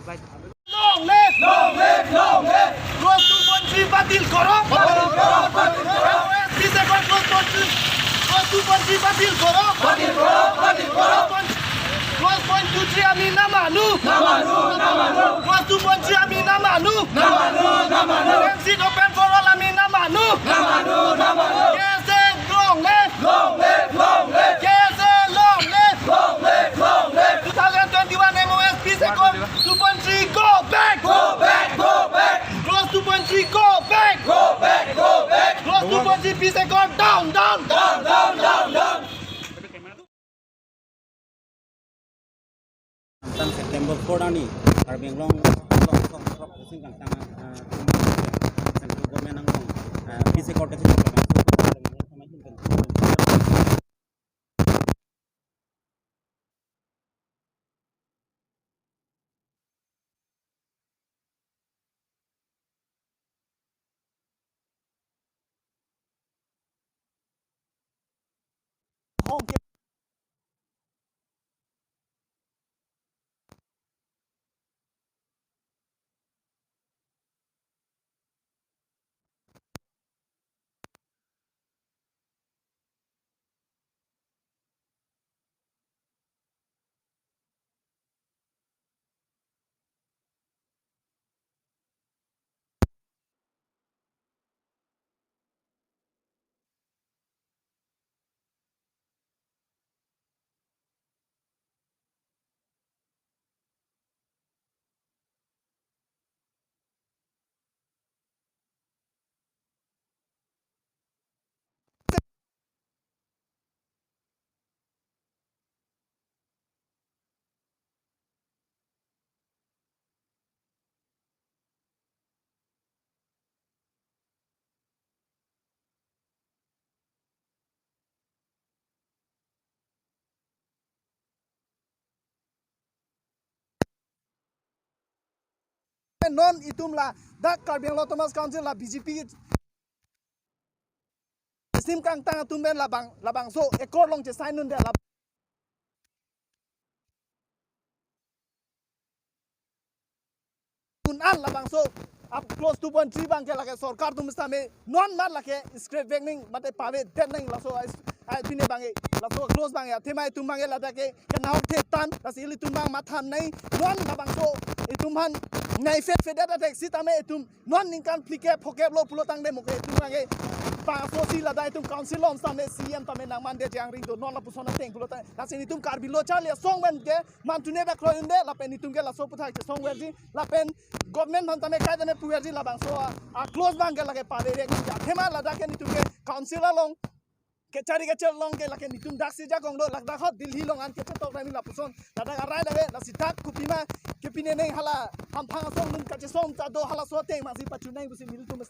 Bite. Long live! Close 2.3 batil koro! Close 2.3 batil koro! Close 2.23 ami namanu! Close 2.3 ami namanu! Exit open for all ami namanu! Yes, long live! Yes, long live! 2021 MOS peace accord 2.3 go back! Close 2.3 go back! Close 2.3 peace accord down! September 4 ni Harbin long singkang tangan central government ang PC court kasi non itum la dak Karbeng Autonomous Council la BJP sim kang tang tumben labang so ekor long je sign nun de la an labang so up close 2.3 bang ke lage sarkar tum stame non mar lage script vecning mate pave dead nang la so ai tine bange la so close bang ya themai tum bange la ke nauk the tan la sili tum bang mathan nei non labang so itum han nei fet da tek sitame itum non ningkan plike phokep lo pulo tang de moke tum bange pa so si la dai tum council on stame CM tame nang man de jang ring do non la pusona teng pulo ta la sini tum kar bilo chal ya song ben ke man tune ba kroyunde la pen itum ke la so puthai ke song wer ji la pen government man tame kai dane puwer ji la bang so a close bang ke lage pare re ya thema la da ke ni tum ke council long cari kecil long ke laki nitum dak si jagong do lak dakot dilhi longan kecil tok rami lapuson dadak arai dawe la sitak kupima kepine neng hala hampang song lum kace som ta do hala sote masih pacunai busi milu tum